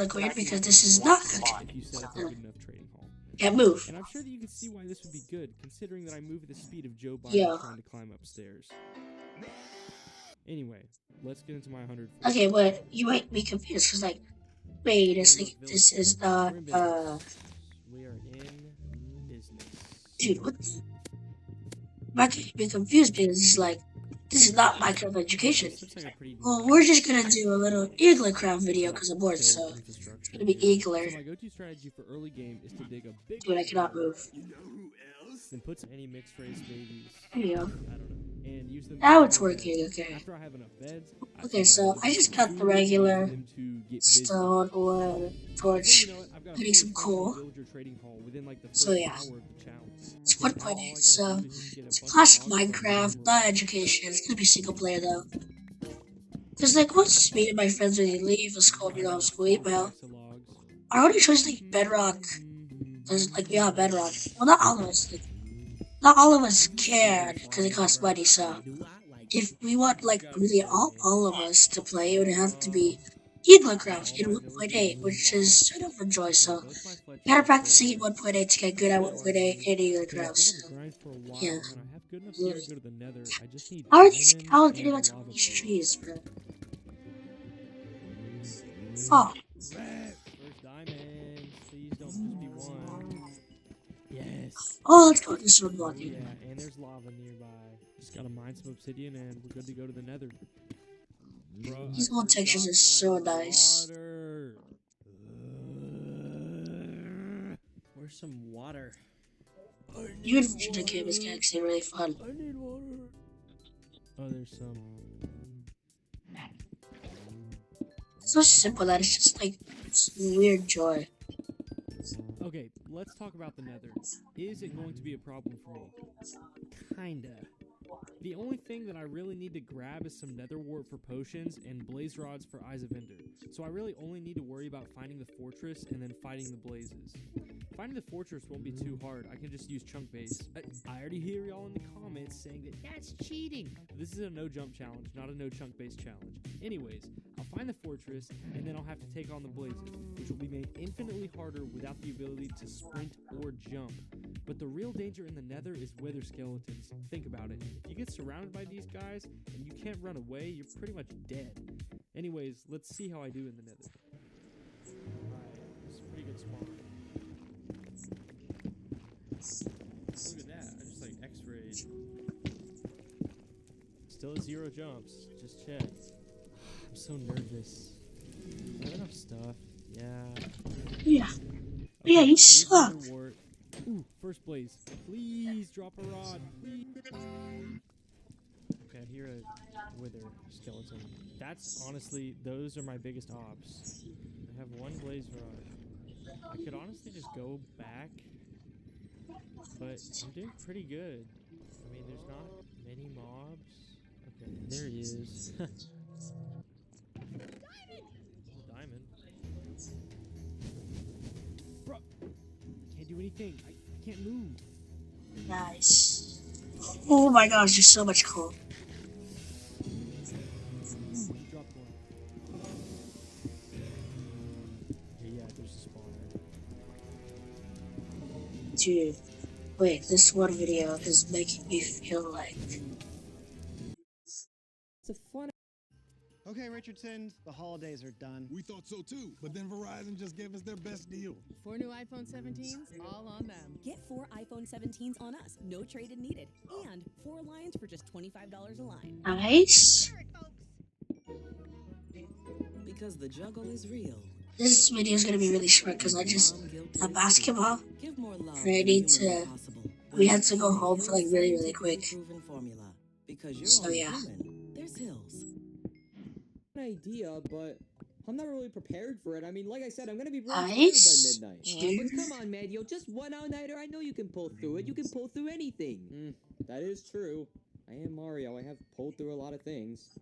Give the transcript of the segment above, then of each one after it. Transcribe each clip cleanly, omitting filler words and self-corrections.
liquid because this is not If you set up a good enough trading hall. can't move. And I'm sure that you can see why this would be good, considering that I move at the speed of Joe Biden Yeah. trying to climb upstairs. Anyway, let's get into my 100. Okay, but you might be confused because like, wait a second, this is not We are in business. dude, what? I can't be confused because it's like, this is not Minecraft education. This looks like a pretty Well, we're just gonna do a little Eaglercraft video because I'm bored, so infrastructure. it's gonna be Eagler. So my go-to strategy for early game is to dig a big Dude, I cannot move. then put any mixed race babies. There you go. I don't know. And use them Now to it's build working, beds. okay. After I have enough beds, Okay, so I just got the regular stone, wood, torch, putting some coal. So yeah, it's 1.8, so it's classic Minecraft, not education. It's gonna be single player though. Cause like once me and my friends when they leave a school, you know, school email, our only choice is like Bedrock. Cause like yeah, Bedrock. Well, not all of us. Like, not all of us can because it costs money. So if we want like really all of us to play, it would have to be Eaglercraft in 1.8, which is sort of enjoy. So gotta practicing in 1.8 to get good at 1.8 in Eaglercraft. So yeah. How are these cows getting onto all these trees, bro? Oh. First diamond. Please don't just be one. Yes. Oh, let's go to this one block. Yeah, and there's lava nearby. Just gotta mine some obsidian and we're good to go to the nether. Bro, These old textures are so nice. Where's some water? Even the game is actually really fun. I need water. Oh, there's some. It's so simple that it's just like it's weird joy. Okay, let's talk about the nether. Is it going to be a problem for me? Kinda. The only thing that I really need to grab is some nether wart for potions and blaze rods for eyes of ender. So I really only need to worry about finding the fortress and then fighting the blazes. Finding the fortress won't be too hard. I can just use chunk base. I already hear y'all in the comments saying that that's cheating. This is a no jump challenge, not a no chunk base challenge. Anyways, I'll find the fortress and then I'll have to take on the blazes, which will be made infinitely harder without the ability to sprint or jump. But the real danger in the nether is wither skeletons. Think about it. If you get surrounded by these guys and you can't run away, you're pretty much dead. Anyways, let's see how I do in the nether. Alright, this is a pretty good spawn. Look at that, I just like x-rayed. Still 0 jumps, just check. I'm so nervous. I have enough stuff, yeah. Yeah. Okay, Yeah, you suck. Ooh, first blaze. Please drop a rod, please. Okay, I hear a wither skeleton. That's honestly, those are my biggest ops. I have 1 blaze rod. I could honestly just go back, but I'm doing pretty good. I mean, there's not many mobs. Okay, there he is. Diamond. Bro, can't do anything. I can't move. Nice. Oh my gosh, there's so much coal. Ooh, I dropped 1. Okay, yeah, there's a spawner. Dude, wait, this one video is making me feel like... It's a fun. Okay, Richardson, the holidays are done. We thought so too, but then Verizon just gave us their best deal. 4 new iPhone 17s, all on them. Get 4 iPhone 17s on us, no trade-in needed, and 4 lines for just $25 a line. Nice. Because the juggle is real. This video is gonna be really short because I just got basketball. Give more love And I need to... We had to go home for like really quick. So yeah. There's hills. Idea, but I'm not really prepared for it. I mean, like I said, I'm gonna be Nice. by midnight. But come on, man, just 1 all-nighter. I know you can pull through it. You can pull through anything. That is true. I am Mario. I have pulled through a lot of things.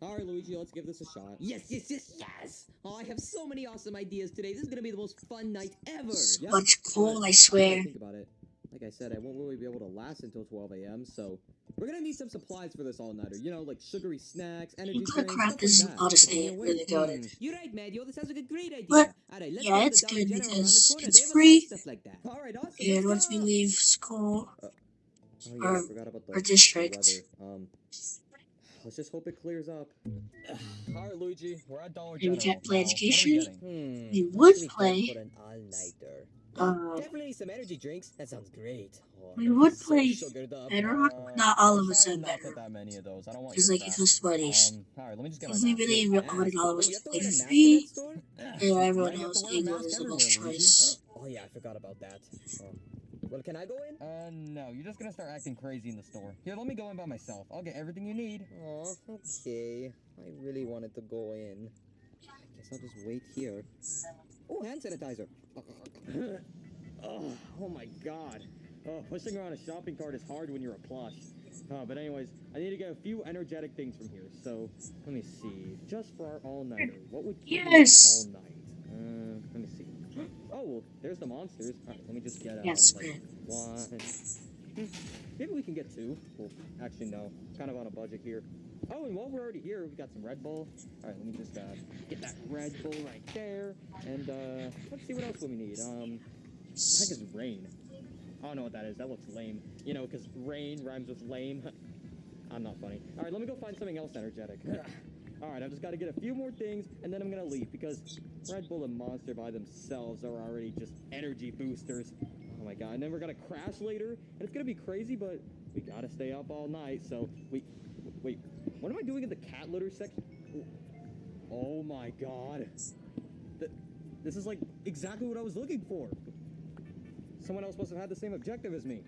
All right, Luigi, let's give this a shot. Yes! Oh, I have so many awesome ideas today. This is gonna be the most fun night ever. So much coal, I swear. Think about it. Like I said, I won't really be able to last until 12 a.m., so We're gonna need some supplies for this all-nighter. You know, like sugary snacks, energy drinks, Eaglercraft stuff is like that. honestly But, really goated. You're right, Mario. This sounds like a great idea. But Alright, let's yeah, go to it's the Dollar good General around the because corner. it's They have a lot of free, stuff like that. Alright, awesome. and Let's once we go. leave school Oh yeah, or I forgot about the our district, weather. Let's just hope it clears up. Alright, Luigi, we're at Dollar and General. we can't play Now, education. what are we getting? We would Actually, play. for an all-nighter. Definitely some energy drinks. That sounds great. We would So play sugared up. Bedrock. Not all of I'll us try said and not Bedrock. get that many of those. I don't want Because your like it crap. costs buddies. Alright, let me just get my Because we mask. really wanted all of us You to have to play wear a for mask in free, that store? and Yeah, everyone you have else to wear a Eagle mask is the everywhere, best Luigi. choice. Oh yeah, I forgot about that. Well, can I go in? No, you're just gonna start acting crazy in the store. Here, let me go in by myself. I'll get everything you need. Oh, okay. I really wanted to go in. I guess I'll just wait here. Oh, hand sanitizer. Oh my god. Pushing around a shopping cart is hard when you're a plush. But anyways, I need to get a few energetic things from here. So, let me see. Just for our all-nighter, what would keep Yes! me up all night? Let me see. Oh, well, there's the monsters. Alright, let me just get Yes, like, man. one. Maybe we can get two. Well, actually, no. Kind of on a budget here. Oh, and while we're already here, we got some Red Bull. Alright, let me just get that Red Bull right there. And let's see what else we need. I think it's rain. I don't know what that is. That looks lame. You know, because rain rhymes with lame. I'm not funny. Alright, let me go find something else energetic. Alright, I've just got to get a few more things, and then I'm gonna leave, because Red Bull and Monster by themselves are already just energy boosters. Oh my god, and then we're gonna crash later, and it's gonna be crazy, but we gotta stay up all night, so wait, what am I doing in the cat litter section? Oh my god. This is like exactly what I was looking for. Someone else must have had the same objective as me.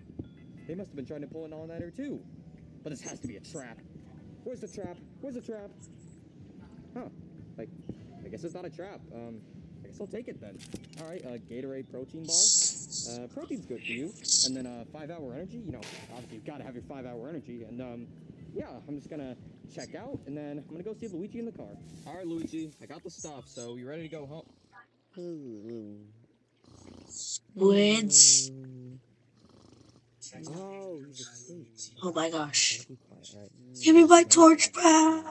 They must have been trying to pull an all-nighter too. But this has to be a trap. Where's the trap? Where's the trap? Huh. Like, I guess it's not a trap. I guess I'll take it then. Alright, Gatorade protein bar. Protein's good for you. And then, 5-hour energy. You know, obviously you've got to have your 5-hour energy. And, yeah, I'm just gonna check out, and then I'm gonna go see Luigi in the car. Alright, Luigi, I got the stuff, so you ready to go home? Squids. Oh, he's asleep. Oh my gosh. Be quiet, alright. Give me my torch back.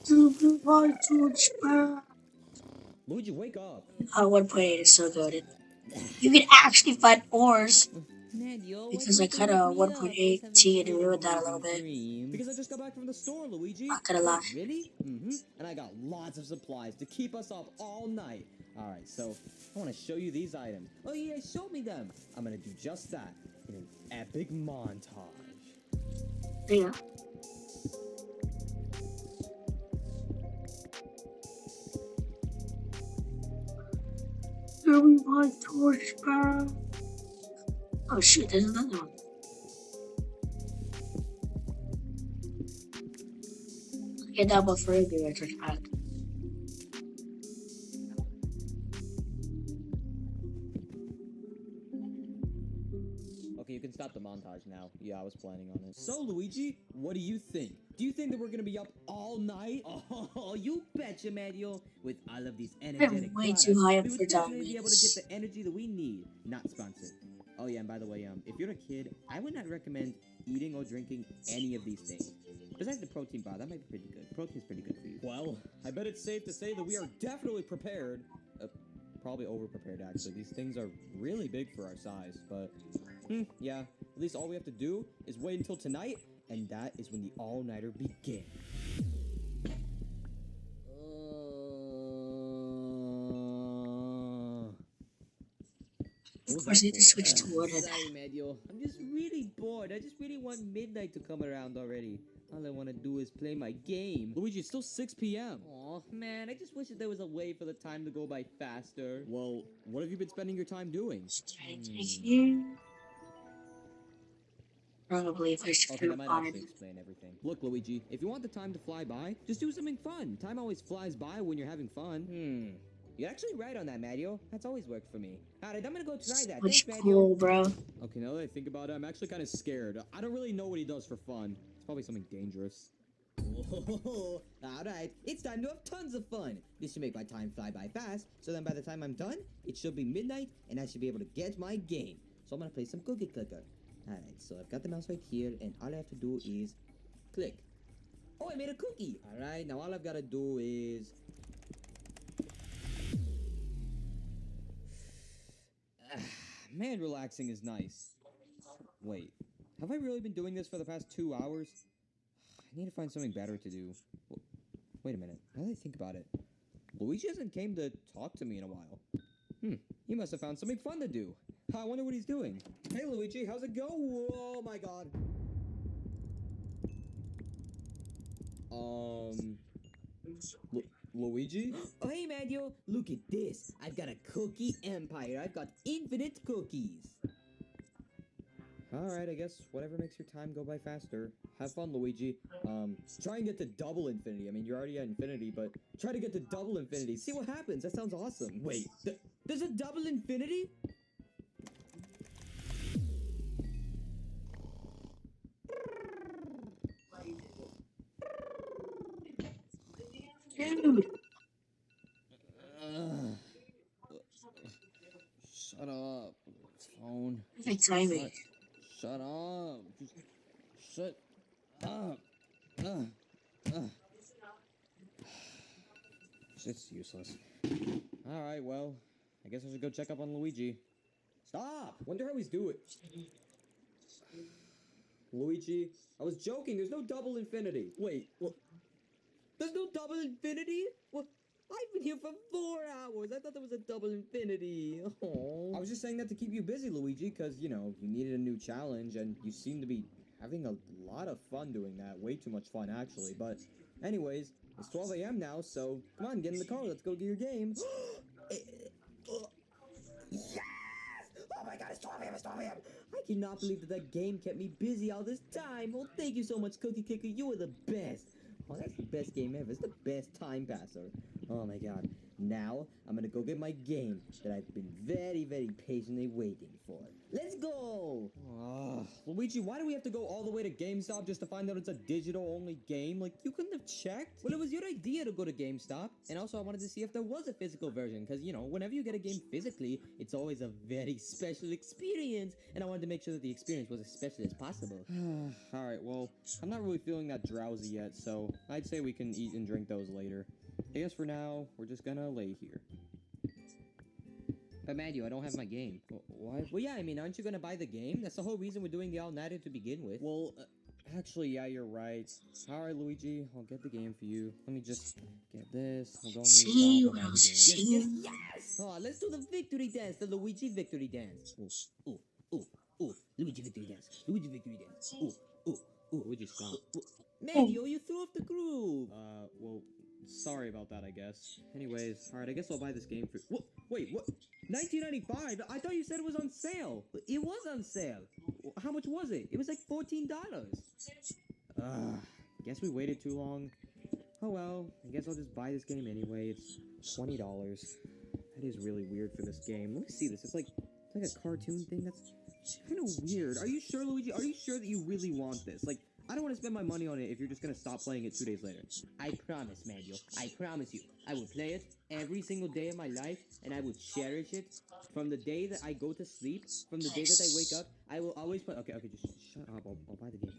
Give me my torch back. Luigi, wake up. 1.8 is so goated. You can actually find ores. Because I cut a 1.8T and ruined that a little bit. Because I just got back from the store, Luigi. Not gonna lie. Really? Mm-hmm. And I got lots of supplies to keep us up all night. Alright, so I want to show you these items. Oh yeah, show me them. I'm gonna do just that in an epic montage. Yeah. Give me my torch back. Oh shoot, there's another one. Get that one for you, give me my torch back. Okay, you can stop the montage now. Yeah, I was planning on it. So, Luigi, what do you think? Do you think that we're gonna be up all night? Oh, you betcha, Mario. With all of these energetic way products, too high up we for would definitely be able to diamonds. get the energy that we need. Not sponsored. Oh yeah, and by the way, if you're a kid, I would not recommend eating or drinking any of these things. Besides the protein bar, that might be pretty good. Protein's pretty good for you. Well, I bet it's safe to say that we are definitely prepared. Probably over-prepared, actually. These things are really big for our size, but... yeah, at least all we have to do is wait until tonight, and that is when the all-nighter begins. Of course, I need to switch to wooded. Sorry, Mario. I'm just really bored. I just really want midnight to come around already. All I want to do is play my game. Luigi, it's still 6 p.m. Aw, man, I just wish that there was a way for the time to go by faster. Well, what have you been spending your time doing? Probably if I should Okay, that might find. actually explain everything. Look, Luigi, if you want the time to fly by, just do something fun. Time always flies by when you're having fun. You're actually right on that, Mario. That's always worked for me. Alright, I'm gonna go try that. Which Thanks, cool, Mario. bro. Okay, now that I think about it, I'm actually kind of scared. I don't really know what he does for fun. It's probably something dangerous. Oh, alright, it's time to have tons of fun. This should make my time fly by fast, so then by the time I'm done, it should be midnight, and I should be able to get my game. So I'm gonna play some Cookie Clicker. Alright, so I've got the mouse right here, and all I have to do is click. Oh, I made a cookie! Alright, now all I've got to do is... Man, relaxing is nice. Wait, have I really been doing this for the past 2 hours? I need to find something better to do. Wait a minute, now that I think about it, Luigi hasn't came to talk to me in a while. He must have found something fun to do. I wonder what he's doing. Hey Luigi, how's it go? Oh my god. Luigi? Oh, hey Mario, look at this. I've got a cookie empire. I've got infinite cookies. Alright, I guess whatever makes your time go by faster. Have fun, Luigi. Try and get to double infinity. I mean, you're already at infinity, but try to get to double infinity. See what happens. That sounds awesome. Wait, there's a double infinity? Dude, Shut up. Phone. perfect timing. Shut up. Just shut up. It's useless. Alright, well, I guess I should go check up on Luigi. Stop! Wonder how he's doing. Luigi, I was joking. There's no double infinity. Wait, what? There's no double infinity? What? I've been here for 4 hours. I thought there was a double infinity. Oh. I was just saying that to keep you busy, Luigi, because, you know, you needed a new challenge, and you seem to be having a lot of fun doing that. Way too much fun, actually. But, anyways, it's 12 a.m. now, so come on, get in the car. Let's go do your game. Yes! Oh my god, it's 12 a.m. It's 12 a.m. I cannot believe that game kept me busy all this time. Well, thank you so much, Cookie Kicker. You are the best. Oh, that's the best game ever. It's the best time passer. Oh my god. Now, I'm gonna go get my game that I've been very, very patiently waiting for. Let's go! Luigi, why do we have to go all the way to GameStop just to find out it's a digital-only game? Like, you couldn't have checked? Well, it was your idea to go to GameStop. And also, I wanted to see if there was a physical version. Because, you know, whenever you get a game physically, it's always a very special experience. And I wanted to make sure that the experience was as special as possible. Alright, well, I'm not really feeling that drowsy yet, so I'd say we can eat and drink those later. I guess for now, we're just gonna lay here. But Mario, I don't have my game. What? Well, yeah, I mean, aren't you gonna buy the game? That's the whole reason we're doing the all-nighter to begin with. Well, actually, yeah, you're right. Alright, Luigi, I'll get the game for you. Let me just get this. We'll go and See shop what and else buy the is game. here. Yes! Oh, let's do the victory dance, the Luigi victory dance. Ooh, Luigi victory dance. Luigi victory dance. Ooh, Luigi stop. Mario, you threw off the groove. Well, sorry about that, I guess. Anyways, alright, I guess I'll buy this game for... Wait, what? 1995? I thought you said it was on sale. It was on sale. How much was it? It was like $14. Guess we waited too long. Oh well, I guess I'll just buy this game anyway. It's $20. That is really weird for this game. Let me see this. It's like a cartoon thing. That's kind of weird. Are you sure, Luigi? Are you sure that you really want this? Like, I don't want to spend my money on it if you're just gonna stop playing it 2 days later. I promise, Mario. I promise you. I will play it every single day of my life, and I will cherish it from the day that I go to sleep, from the day that I wake up. I will always play. Okay, just shut up. I'll buy the game.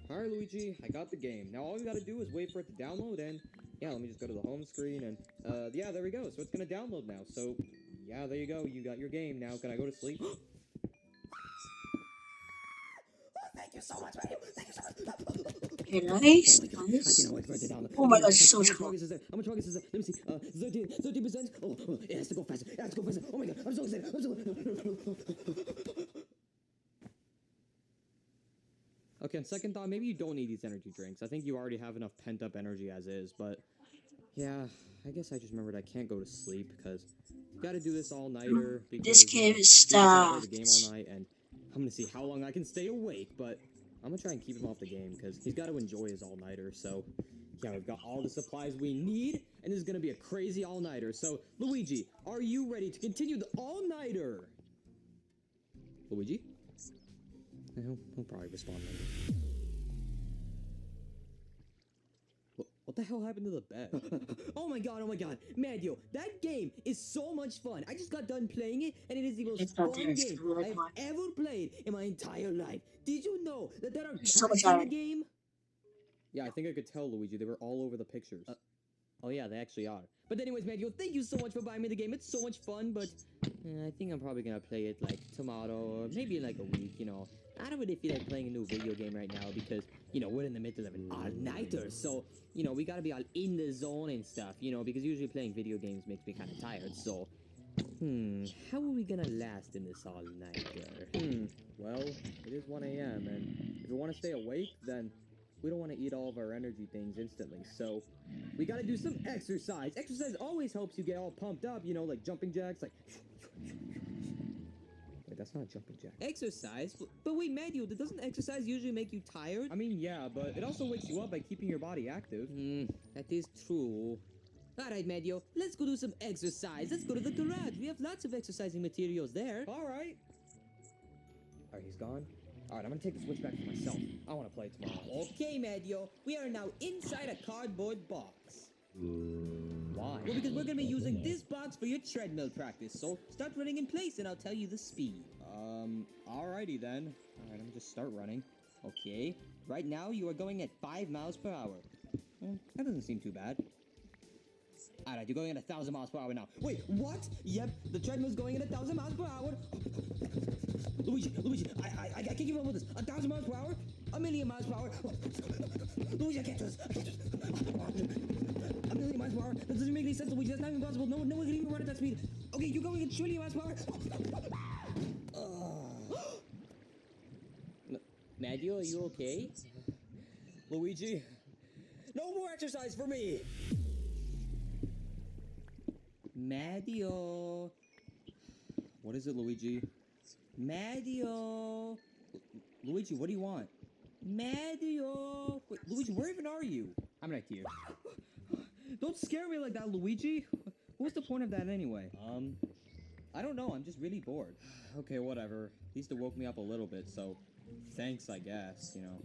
Alright, Luigi, I got the game. Now all we gotta do is wait for it to download, and yeah, let me just go to the home screen, and yeah, there we go. So it's gonna download now. So yeah, there you go. You got your game. Now can I go to sleep? Thank you so much, Mario. Thank you so much. Okay, nice, I nice. cannot wait to write it down. Oh my god, so much How cool. much progress is there? How much progress is there? Let me see. 13%. Oh, it has to go faster. It has to go faster. Oh my god, I'm so excited. Okay, on second thought, maybe you don't need these energy drinks. I think you already have enough pent-up energy as is, but yeah, I guess I just remembered I can't go to sleep because you gotta do this all-nighter. This game is you gotta play stopped. the game all night, and I'm gonna see how long I can stay awake, but I'm gonna try and keep him off the game because he's got to enjoy his all-nighter. So yeah, we've got all the supplies we need, and this is gonna be a crazy all-nighter. So Luigi, are you ready to continue the all-nighter? Luigi? He'll probably respond later. What the hell happened to the bed? Oh my god, Mario, that game is so much fun. I just got done playing it, and it is the most It's not fun there, it's game really I've fun. ever played in my entire life. Did you know that there are There's so much cats in the iron. game? Yeah, I think I could tell, Luigi. They were all over the pictures. Oh yeah, they actually are. But anyways, Mario, thank you so much for buying me the game. It's so much fun, but I think I'm probably gonna play it like tomorrow or maybe in like a week, you know. I don't really feel like playing a new video game right now because, you know, we're in the middle of an all-nighter. So, you know, we gotta be all in the zone and stuff, you know, because usually playing video games makes me kind of tired. So, how are we gonna last in this all-nighter? Well, it is 1 a.m. and if we want to stay awake, then we don't want to eat all of our energy things instantly, so we gotta do some exercise. Exercise always helps you get all pumped up, you know, like jumping jacks, like... Wait, that's not a jumping jack. Exercise? But wait, Mario, doesn't exercise usually make you tired? I mean, yeah, but it also wakes you up by keeping your body active. That is true. Alright, Mario, let's go do some exercise. Let's go to the garage. We have lots of exercising materials there. Alright. Alright, he's gone. Alright, I'm gonna take the switch back for myself. I wanna play tomorrow. Okay, Mario. We are now inside a cardboard box. Why? Well, because we're gonna be using this box for your treadmill practice. So, start running in place and I'll tell you the speed. Alrighty then. Alright, I'm gonna just start running. Okay. Right now, you are going at 5 miles per hour. That doesn't seem too bad. Alright, you're going at 1,000 miles per hour now. Wait, what? Yep, the treadmill's going at 1,000 miles per hour. Luigi, I can't keep up with this. 1,000 miles per hour? 1,000,000 miles per hour? Luigi, I can't do this. 1,000,000 miles per hour? That doesn't make any sense, Luigi. That's not even possible. No one can even run at that speed. Okay, you're going at 1,000,000,000 miles per hour? Mario, are you okay? Luigi, no more exercise for me! Mario. What is it, Luigi? Mario. Luigi, what do you want? Mario. Wait, Luigi, where even are you? I'm right here. Don't scare me like that, Luigi. What's the point of that anyway? I don't know. I'm just really bored. Okay, whatever. At least it woke me up a little bit, so thanks, I guess. You know,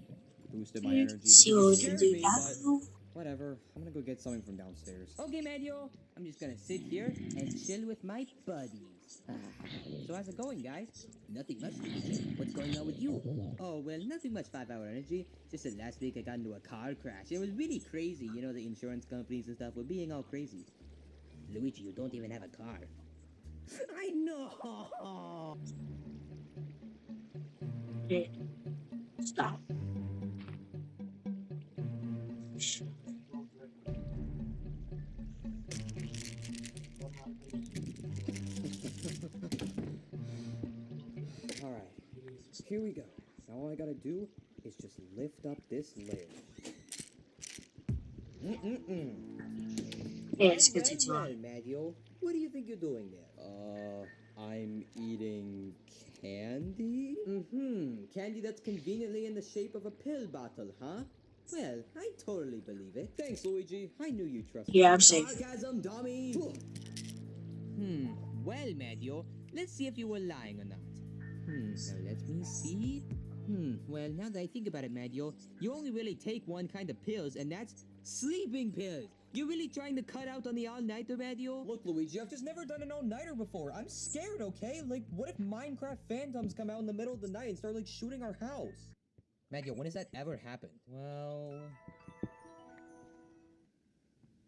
boosted my energy. See what we can do now. Whatever, I'm gonna go get something from downstairs. Okay, Mario, I'm just gonna sit here and chill with my buddies. So how's it going, guys? Nothing much, Luigi. What's going on with you? Oh, well, nothing much 5-hour energy. Just that last week I got into a car crash. It was really crazy. You know, the insurance companies and stuff were being all crazy. Luigi, you don't even have a car. I know! Okay. Stop. Alright, here we go. Now all I gotta do is just lift up this layer. Yeah, it's gonna take too long. Well, Mario, what do you think you're doing there? I'm eating candy? Candy that's conveniently in the shape of a pill bottle, huh? Well, I totally believe it. Thanks, Luigi. I knew you trusted me. Yeah, I'm safe. Sarcasm, dummy! Well, Mario, let's see if you were lying or not. Now let me see. Well, now that I think about it, Mario, you only really take one kind of pills, and that's sleeping pills. You're really trying to cut out on the all-nighter, Mario? Look, Luigi, I've just never done an all-nighter before. I'm scared, okay? Like, what if Minecraft phantoms come out in the middle of the night and start, like, shooting our house? Mario, when has that ever happened? Well...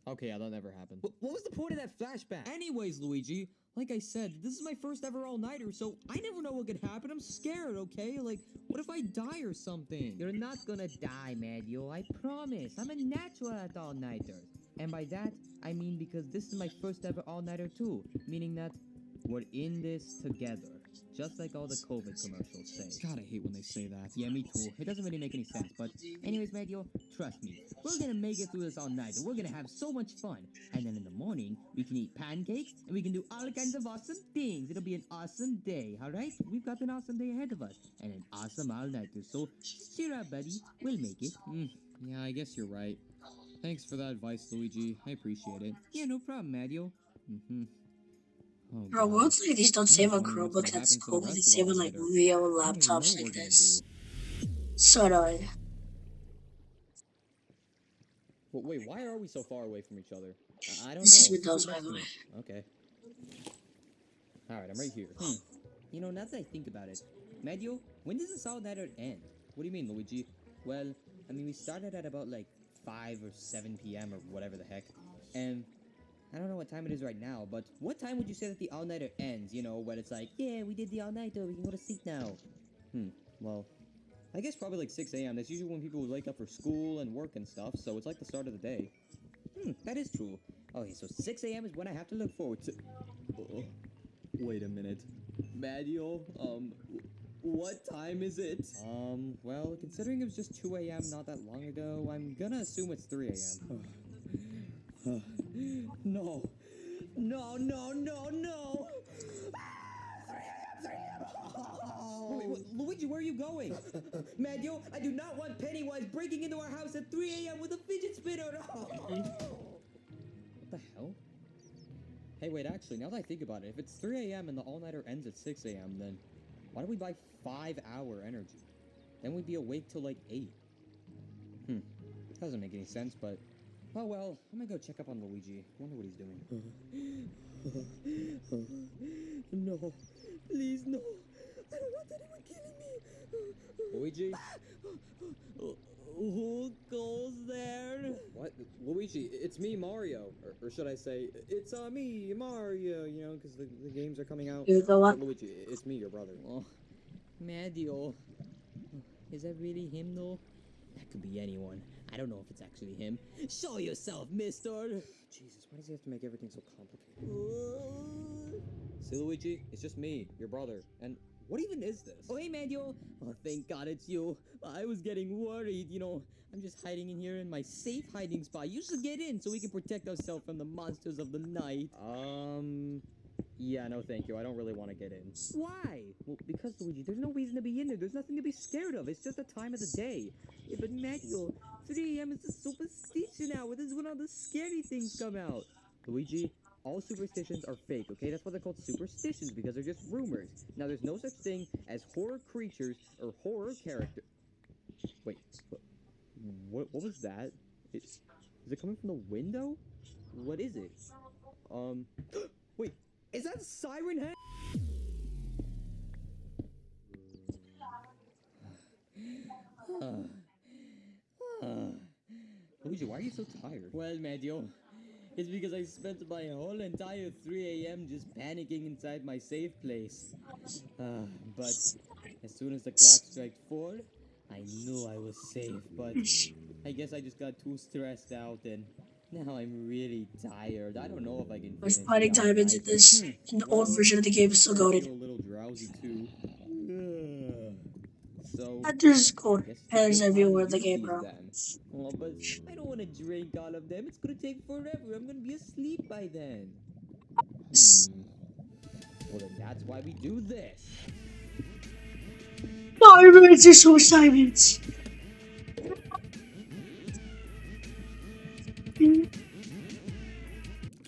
Okay, yeah, that never happened. What was the point of that flashback? Anyways, Luigi, like I said, this is my first ever all-nighter, so I never know what could happen. I'm scared, okay? Like, what if I die or something? You're not gonna die, Mario, I promise. I'm a natural at all-nighters. And by that, I mean because this is my first ever all-nighter too, meaning that we're in this together. Just like all the COVID commercials say. God, I hate when they say that. Yeah, me too. It doesn't really make any sense, but anyways, Mario, trust me. We're gonna make it through this all night, and we're gonna have so much fun. And then in the morning, we can eat pancakes, and we can do all kinds of awesome things. It'll be an awesome day, alright? We've got an awesome day ahead of us, and an awesome all-nighter, so cheer up, buddy. We'll make it. Yeah, I guess you're right. Thanks for that advice, Luigi. I appreciate it. Yeah, no problem, Mario. Oh, Bro, worlds like these don't save on Chromebooks, that's cool. They save on like real laptops like this. So annoying. Wait, why are we so far away from each other? I don't know. This is Sit Windows, by next the to way. me. Okay. Alright, I'm right here. You know, now that I think about it, Mario, when does this all-nighter end? What do you mean, Luigi? Well, I mean, we started at about, like, 5 or 7 p.m. or whatever the heck. And I don't know what time it is right now, but what time would you say that the all-nighter ends? You know, when it's like, yeah, we did the all-nighter, we can go to sleep now. Well, I guess probably like 6 a.m. That's usually when people would wake up for school and work and stuff, so it's like the start of the day. That is true. Okay, so 6 a.m. is when I have to look forward to... wait a minute. Mario, what time is it? Well, considering it was just 2 a.m. not that long ago, I'm gonna assume it's 3 a.m. No. No, no, no, no! Wait, Luigi, where are you going? Mario, I do not want Pennywise breaking into our house at 3 a.m. with a fidget spinner! What the hell? Hey, wait, actually, now that I think about it, if it's 3 a.m. and the all-nighter ends at 6 a.m., then why don't we buy 5-hour energy? Then we'd be awake till like 8. Doesn't make any sense, but... Oh well, I'm gonna go check up on Luigi. Wonder what he's doing. No. Please, no. I don't want anyone killing me. Luigi? Who goes there? What? Luigi, it's me, Mario. Or should I say, it's me, Mario, you know, because the games are coming out. You go what? Luigi, it's me, your brother. Oh, Mario. Is that really him, though? That could be anyone. I don't know if it's actually him. Show yourself, mister! Jesus, why does he have to make everything so complicated? See, Luigi, it's just me, your brother, and what even is this? Oh, hey, Mario. Oh, thank God it's you. I was getting worried, you know. I'm just hiding in here in my safe hiding spot. You should get in so we can protect ourselves from the monsters of the night. Yeah, no thank you. I don't really want to get in. Why? Well, because, Luigi, there's no reason to be in there. There's nothing to be scared of. It's just the time of the day. Yeah, but Mario, 3 a.m. is a superstition hour. This is when all the scary things come out. Luigi, all superstitions are fake, okay? That's why they're called superstitions, because they're just rumors. Now, there's no such thing as horror creatures or horror characters. Wait, what was that? Is it coming from the window? What is it? Wait, is that Siren Head? Luigi, why are you so tired? Well, Mario, it's because I spent my whole entire 3 a.m. just panicking inside my safe place. But as soon as the clock struck 4, I knew I was safe, but I guess I just got too stressed out and now I'm really tired. I don't know if I can There's finish fighting the diamonds in all-nighter. this. In the old version of the game is so I goated. feel a little drowsy too. So There's gold guess it's pairs a good everywhere in time the to game, use bro. them. Oh, but I don't want to drink all of them. It's gonna take forever. I'm gonna be asleep by then. Well, then that's why we do this. Diamonds are so diamonds.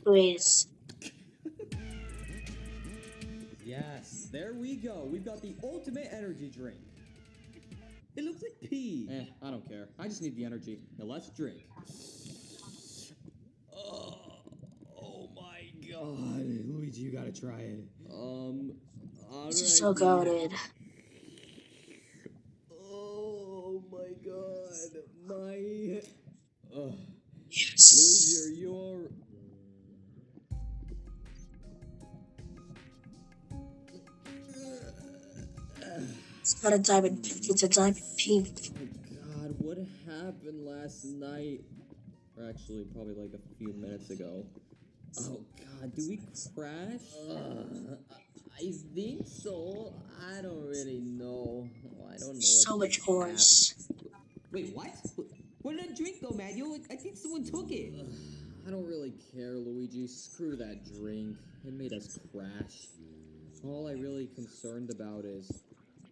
Please. Yes, there we go. We've got the ultimate energy drink. It looks like pee. I don't care. I just need the energy. Now let's drink. Oh my God. Luigi, you gotta try it. This is so goated. Oh my God. My... Yes. Luigi, are you all... It's not a diamond pink, it's a diamond pink. Oh God, what happened last night? Or actually, probably like a few minutes ago. Oh God, did we crash? I think so. I don't really know. I don't know. So much horse. Wait, what? Where did that drink go, Mario? I think someone took it. I don't really care, Luigi. Screw that drink. It made us crash. All I'm really concerned about is,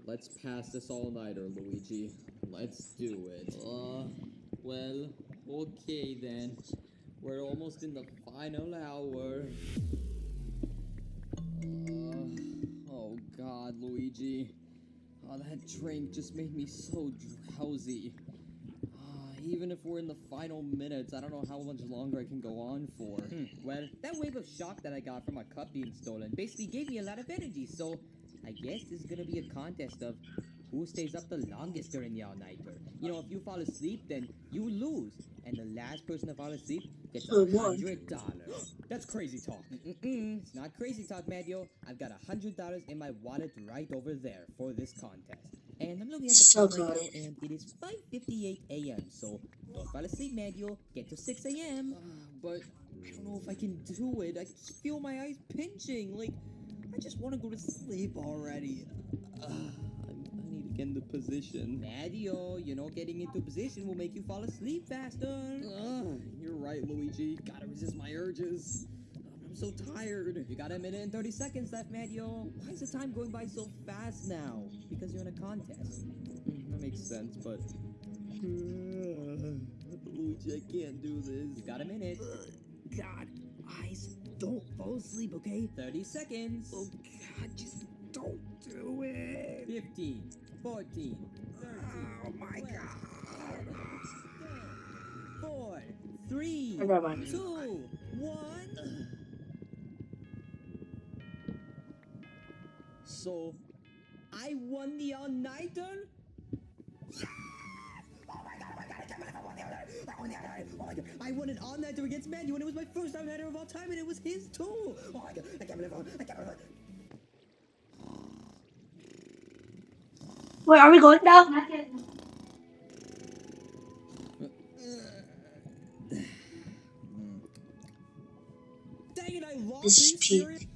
let's pass this all-nighter, Luigi. Let's do it. Well, okay then. We're almost in the final hour. Oh God, Luigi. Oh, that drink just made me so drowsy. Even if we're in the final minutes, I don't know how much longer I can go on for. Well, that wave of shock that I got from my cup being stolen basically gave me a lot of energy, so I guess this is gonna be a contest of who stays up the longest during the all-nighter. You know, if you fall asleep, then you lose, and the last person to fall asleep gets $100. That's crazy talk. It's not crazy talk, Mario. I've got $100 in my wallet right over there for this contest. And I'm looking at the So clock right good. now, and it is 5:58 a.m., so don't fall asleep, Mario. Get to 6 a.m. But I don't know if I can do it. I just feel my eyes pinching. Like, I just want to go to sleep already. I need to get into position. Mario, you know, getting into position will make you fall asleep faster. You're right, Luigi. Gotta resist my urges. I'm so tired. You got a minute and 30 seconds left, Mario. Why is the time going by so fast now? Because you're in a contest. That makes sense, but... Luigi, I can't do this. You got a minute. God, eyes, don't fall asleep, okay? 30 seconds. Oh, God, just don't do it. 15, 14, 13. Oh, my 12, God. 10, 4, 3, Never mind. 2, 1. So, I won the all-nighter? Yes! Oh my God, I can't believe I won the all-nighter. I won the all-nighter. Oh my God, I won an all-nighter against Manu, and it was my first all-nighter of all time, and it was his too. Oh my God, I can't believe I won. I can't believe I won. Wait, are we going now? Dang it, I lost. This is Are you serious? peak.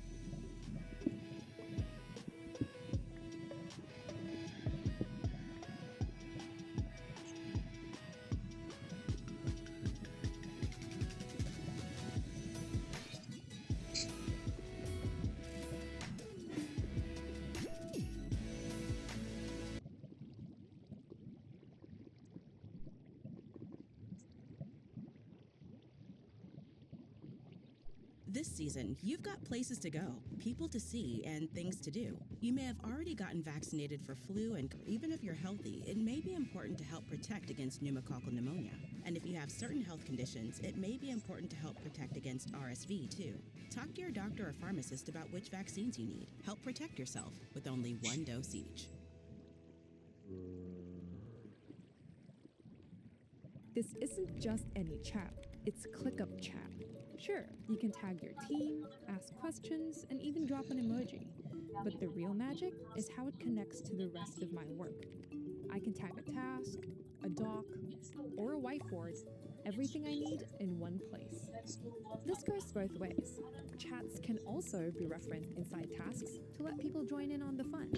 This season, you've got places to go, people to see, and things to do. You may have already gotten vaccinated for flu, and even if you're healthy, it may be important to help protect against pneumococcal pneumonia. And if you have certain health conditions, it may be important to help protect against RSV, too. Talk to your doctor or pharmacist about which vaccines you need. Help protect yourself with only one dose each. This isn't just any chat, it's ClickUp chat. Sure, you can tag your team, ask questions, and even drop an emoji. But the real magic is how it connects to the rest of my work. I can tag a task, a doc, or a whiteboard, everything I need in one place. This goes both ways. Chats can also be referenced inside tasks to let people join in on the fun.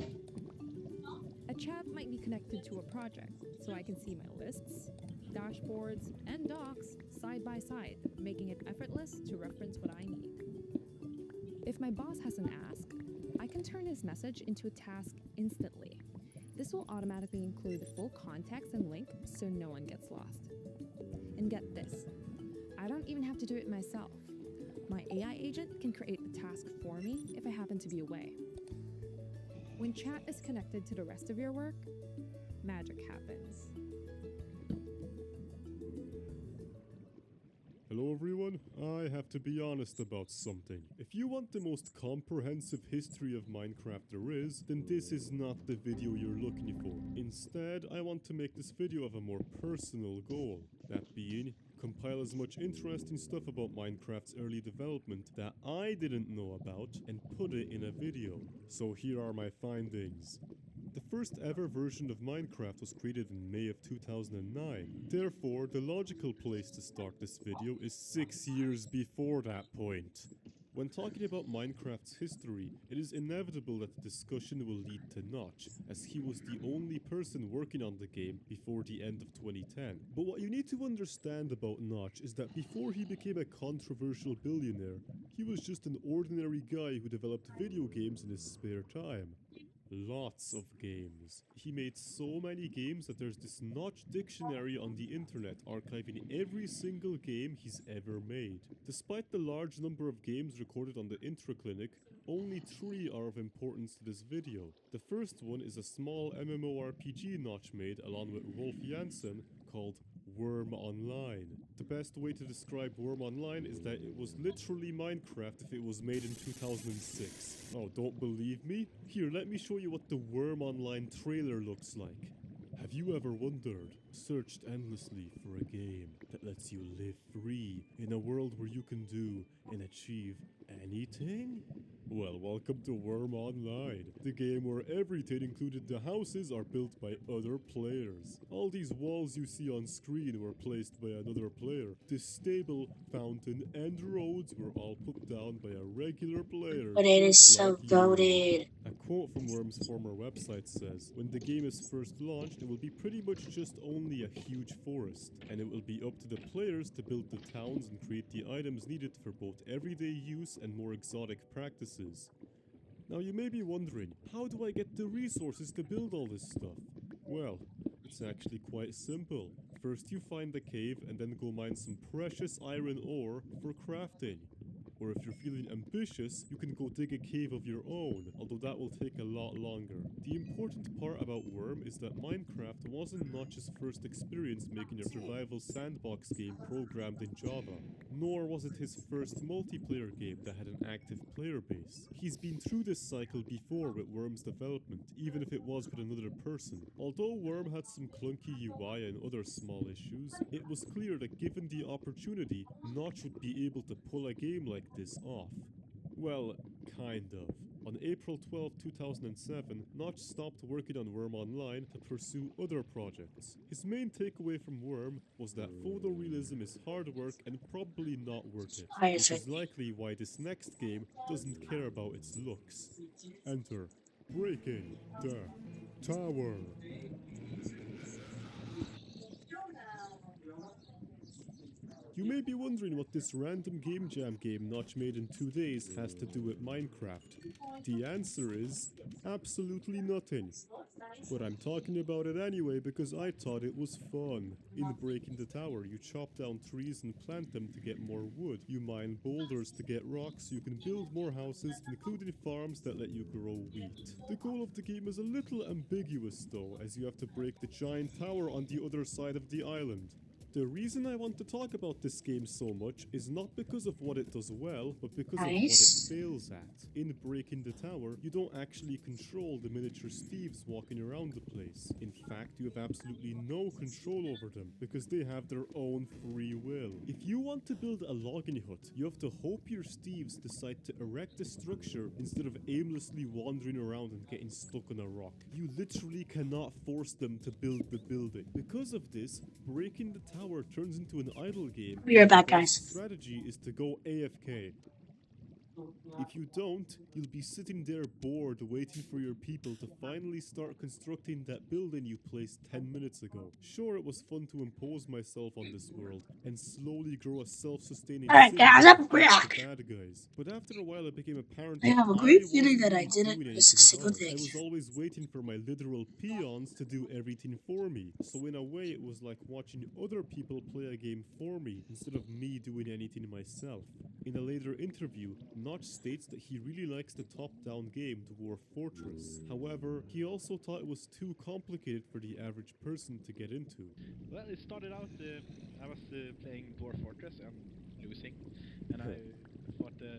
A chat might be connected to a project, so I can see my lists, dashboards, and docs side by side, making it effortless to reference what I need. If my boss has an ask, I can turn his message into a task instantly. This will automatically include full context and link so no one gets lost. And get this, I don't even have to do it myself. My AI agent can create the task for me if I happen to be away. When chat is connected to the rest of your work, magic happens. Hello everyone, I have to be honest about something. If you want the most comprehensive history of Minecraft there is, then this is not the video you're looking for. Instead, I want to make this video of a more personal goal. That being, compile as much interesting stuff about Minecraft's early development that I didn't know about and put it in a video. So here are my findings. The first ever version of Minecraft was created in May of 2009. Therefore, the logical place to start this video is 6 years before that point. When talking about Minecraft's history, it is inevitable that the discussion will lead to Notch, as he was the only person working on the game before the end of 2010. But what you need to understand about Notch is that before he became a controversial billionaire, he was just an ordinary guy who developed video games in his spare time. Lots of games. He made so many games that there's this Notch dictionary on the internet archiving every single game he's ever made. Despite the large number of games recorded on the Intro Clinic, only 3 are of importance to this video. The first one is a small MMORPG Notch made along with Rolf Jansen called Worm Online. The best way to describe Worm Online is that it was literally Minecraft if it was made in 2006. Oh, don't believe me? Here, let me show you what the Worm Online trailer looks like. Have you ever wondered, searched endlessly for a game that lets you live free in a world where you can do and achieve anything? Well, welcome to Worm Online, the game where everything, including the houses, are built by other players. All these walls you see on screen were placed by another player. This stable, fountain, and roads were all put down by a regular player. But it is just so like you. goated. A quote from Worm's former website says, "When the game is first launched, it will be pretty much just only a huge forest, and it will be up to the players to build the towns and create the items needed for both everyday use and more exotic practices." Now you may be wondering, how do I get the resources to build all this stuff? Well, it's actually quite simple. First you find the cave and then go mine some precious iron ore for crafting. Or if you're feeling ambitious, you can go dig a cave of your own, although that will take a lot longer. The important part about Worm is that Minecraft wasn't Notch's first experience making a survival sandbox game programmed in Java, nor was it his first multiplayer game that had an active player base. He's been through this cycle before with Worm's development, even if it was with another person. Although Worm had some clunky UI and other small issues, it was clear that given the opportunity, Notch would be able to pull a game like this off. Well, kind of. On April 12, 2007, Notch stopped working on Worm Online to pursue other projects. His main takeaway from Worm was that photorealism is hard work and probably not worth it, which is likely why this next game doesn't care about its looks. Enter Breaking the Tower. You may be wondering what this random game jam game Notch made in 2 days has to do with Minecraft. The answer is absolutely nothing. But I'm talking about it anyway because I thought it was fun. In Breaking the Tower, you chop down trees and plant them to get more wood. You mine boulders to get rocks so you can build more houses, including farms that let you grow wheat. The goal of the game is a little ambiguous though, as you have to break the giant tower on the other side of the island. The reason I want to talk about this game so much is not because of what it does well, but because of what it fails at. In Breaking the Tower, you don't actually control the miniature Steves walking around the place. In fact, you have absolutely no control over them, because they have their own free will. If you want to build a logging hut, you have to hope your Steves decide to erect a structure instead of aimlessly wandering around and getting stuck on a rock. You literally cannot force them to build the building. Because of this, Breaking the Tower turns into an idle game. Be right back, The guys. strategy is to go AFK. If you don't, you'll be sitting there bored waiting for your people to finally start constructing that building you placed 10 minutes ago. Sure, it was fun to impose myself on this world and slowly grow a self-sustaining Alright, city guys, that I'm defeats back. the bad guys. But after a while it became apparent I that have a great wasn't feeling that I really didn't doing miss a anything single at all. thing. I was always waiting for my literal peons to do everything for me. So in a way it was like watching other people play a game for me instead of me doing anything myself. In a later interview, Notch states that he really likes the top-down game Dwarf Fortress. However, he also thought it was too complicated for the average person to get into. Well, it started out, I was playing Dwarf Fortress and losing, and I thought the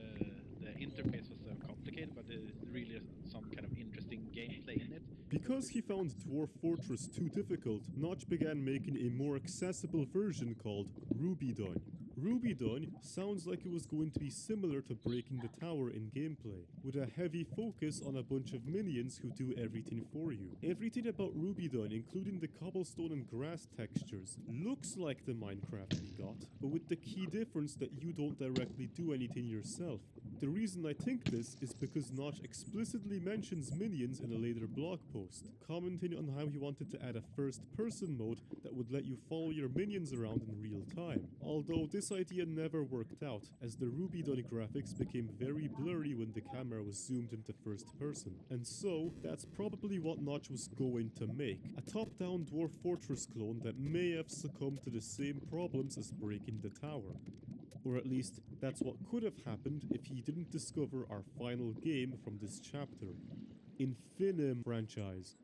interface was so complicated, but really some kind of interesting gameplay in it. Because he found Dwarf Fortress too difficult, Notch began making a more accessible version called Ruby Dun. Ruby Dun sounds like it was going to be similar to Breaking the Tower in gameplay, with a heavy focus on a bunch of minions who do everything for you. Everything about Ruby Dun, including the cobblestone and grass textures, looks like the Minecraft we got, but with the key difference that you don't directly do anything yourself. The reason I think this is because Notch explicitly mentions minions in a later blog post, commenting on how he wanted to add a first-person mode that would let you follow your minions around in real time. Although this idea never worked out, as the Ruby Dun graphics became very blurry when the camera was zoomed into first person. And so, that's probably what Notch was going to make, a top-down Dwarf Fortress clone that may have succumbed to the same problems as Breaking the Tower. Or at least, that's what could have happened if he didn't discover our final game from this chapter, Infinem franchise.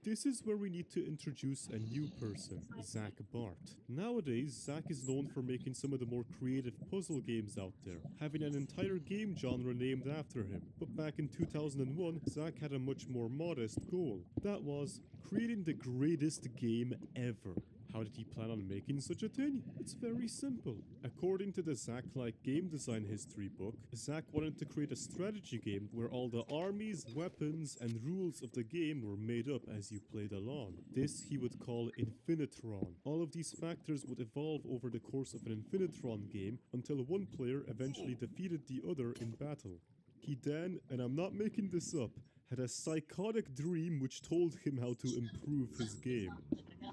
This is where we need to introduce a new person, Zach Bart. Nowadays, Zach is known for making some of the more creative puzzle games out there, having an entire game genre named after him. But back in 2001, Zach had a much more modest goal. That was creating the greatest game ever. How did he plan on making such a thing? It's very simple. According to the Zach-like game design history book, Zach wanted to create a strategy game where all the armies, weapons, and rules of the game were made up as you played along. This he would call Infinitron. All of these factors would evolve over the course of an Infinitron game until one player eventually defeated the other in battle. He then, and I'm not making this up, had a psychotic dream which told him how to improve his game.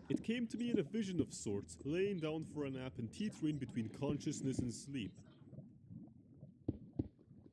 It came to me in a vision of sorts, laying down for a nap and teetering between consciousness and sleep.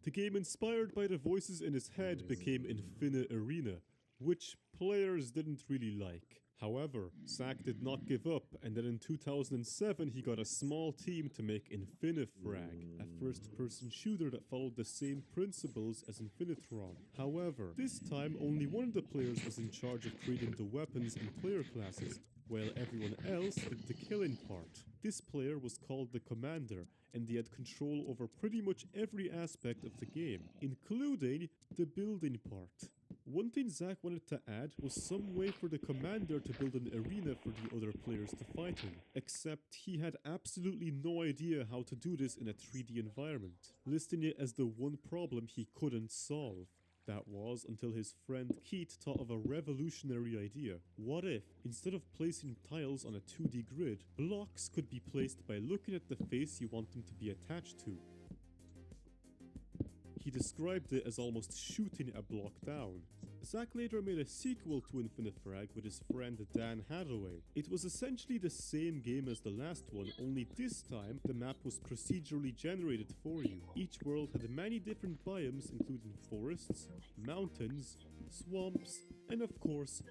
The game, inspired by the voices in his head, became Infinite Arena, which players didn't really like. However, Zach did not give up, and then in 2007 he got a small team to make Infinifrag, a first-person shooter that followed the same principles as Infinitron. However, this time only one of the players was in charge of creating the weapons and player classes, while everyone else did the killing part. This player was called the Commander, and they had control over pretty much every aspect of the game, including the building part. One thing Zach wanted to add was some way for the Commander to build an arena for the other players to fight in, except he had absolutely no idea how to do this in a 3D environment, listing it as the one problem he couldn't solve. That was until his friend Keith thought of a revolutionary idea. What if, instead of placing tiles on a 2D grid, blocks could be placed by looking at the face you want them to be attached to? He described it as almost shooting a block down. Zach later made a sequel to Infinifrag with his friend Dan Hathaway. It was essentially the same game as the last one, only this time the map was procedurally generated for you. Each world had many different biomes, including forests, mountains, swamps, and of course,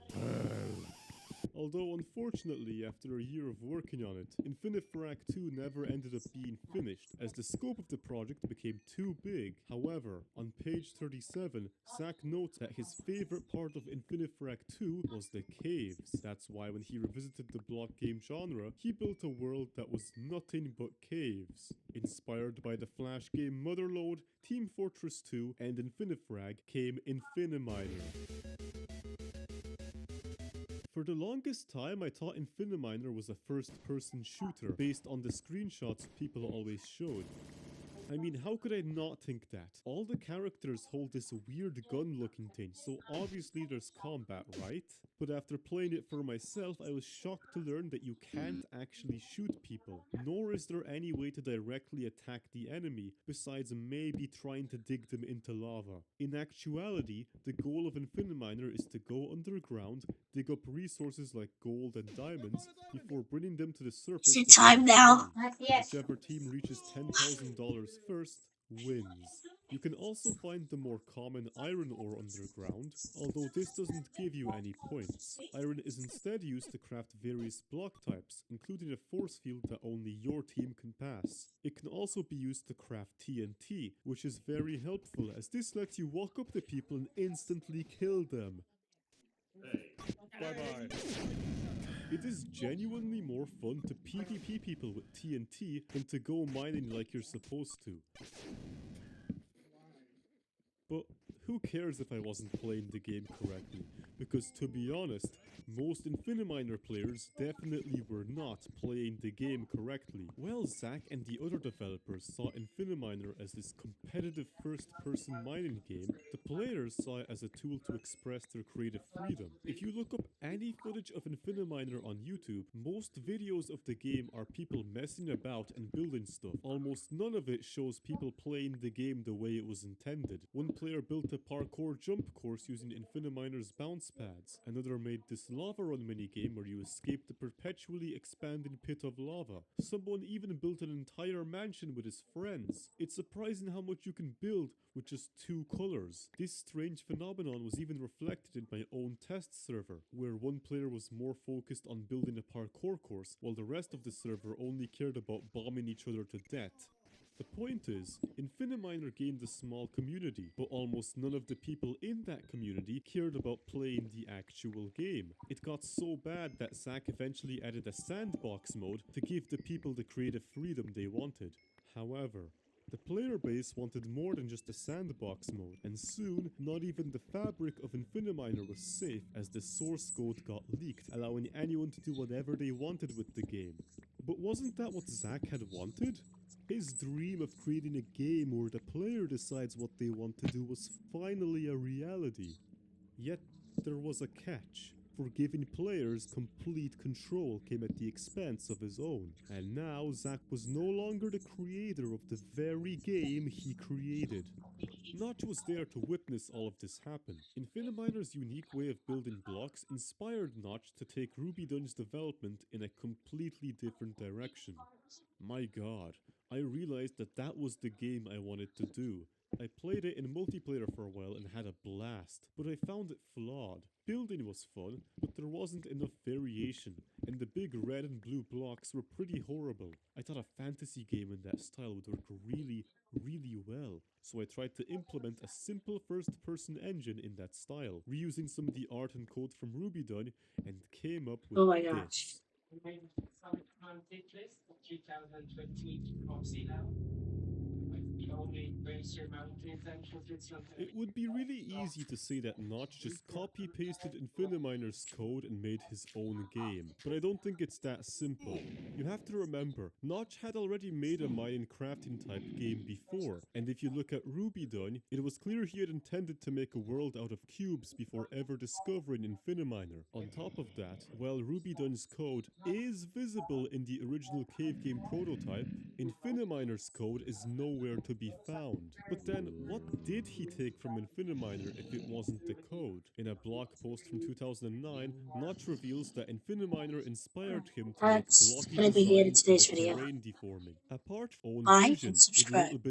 although unfortunately, after a year of working on it, Infinifrag 2 never ended up being finished, as the scope of the project became too big. However, on page 37, Zach notes that his favorite part of Infinifrag 2 was the caves. That's why when he revisited the block game genre, he built a world that was nothing but caves. Inspired by the Flash game Motherlode, Team Fortress 2, and Infinifrag came Infiniminer. For the longest time, I thought Infiniminer was a first-person shooter based on the screenshots people always showed. I mean, how could I not think that? All the characters hold this weird gun-looking thing, so obviously there's combat, right? But after playing it for myself, I was shocked to learn that you can't actually shoot people, nor is there any way to directly attack the enemy, besides maybe trying to dig them into lava. In actuality, the goal of Infiniminer is to go underground, dig up resources like gold and diamonds, before bringing them to the surface. Is it time now? Whichever team reaches $10,000 first wins. You can also find the more common iron ore underground, although this doesn't give you any points. Iron is instead used to craft various block types, including a force field that only your team can pass. It can also be used to craft TNT, which is very helpful as this lets you walk up to people and instantly kill them. Bye-bye. It is genuinely more fun to PvP people with TNT than to go mining like you're supposed to. But who cares if I wasn't playing the game correctly? Because to be honest, most Infiniminer players definitely were not playing the game correctly. Well, Zach and the other developers saw Infiniminer as this competitive first-person mining game, the players saw it as a tool to express their creative freedom. If you look up any footage of Infiniminer on YouTube, most videos of the game are people messing about and building stuff. Almost none of it shows people playing the game the way it was intended. One player built a parkour jump course using Infiniminer's bounce pads. Another made this lava run minigame where you escape the perpetually expanding pit of lava. Someone even built an entire mansion with his friends. It's surprising how much you can build with just 2 colors. This strange phenomenon was even reflected in my own test server, where one player was more focused on building a parkour course, while the rest of the server only cared about bombing each other to death. The point is, Infiniminer gained a small community, but almost none of the people in that community cared about playing the actual game. It got so bad that Zach eventually added a sandbox mode to give the people the creative freedom they wanted. However, the player base wanted more than just a sandbox mode, and soon, not even the fabric of Infiniminer was safe as the source code got leaked, allowing anyone to do whatever they wanted with the game. But wasn't that what Zach had wanted? His dream of creating a game where the player decides what they want to do was finally a reality. Yet, there was a catch. For giving players complete control came at the expense of his own. And now, Zach was no longer the creator of the very game he created. Notch was there to witness all of this happen. Infiniminer's unique way of building blocks inspired Notch to take RubyDunge's development in a completely different direction. My god, I realized that that was the game I wanted to do. I played it in multiplayer for a while and had a blast, but I found it flawed. Building was fun, but there wasn't enough variation, and the big red and blue blocks were pretty horrible. I thought a fantasy game in that style would work really well, so I tried to implement a simple first-person engine in that style, reusing some of the art and code from RubyDunge, and came up with Oh my gosh. this. It would be really easy to say that Notch just copy-pasted Infiniminer's code and made his own game, but I don't think it's that simple. You have to remember, Notch had already made a Minecrafting type game before, and if you look at RubyDunge, it was clear he had intended to make a world out of cubes before ever discovering Infiniminer. On top of that, while RubyDunge's code is visible in the original cave game prototype, Infiniminer's code is nowhere to be found. But then, what did he take from Infiniminer if it wasn't the code? In a blog post from 2009, Notch reveals that Infiniminer inspired him to make That's blocky gonna be the end of designs today's and video. terrain deforming. Apart from own Like vision, and with a subscribe. little bit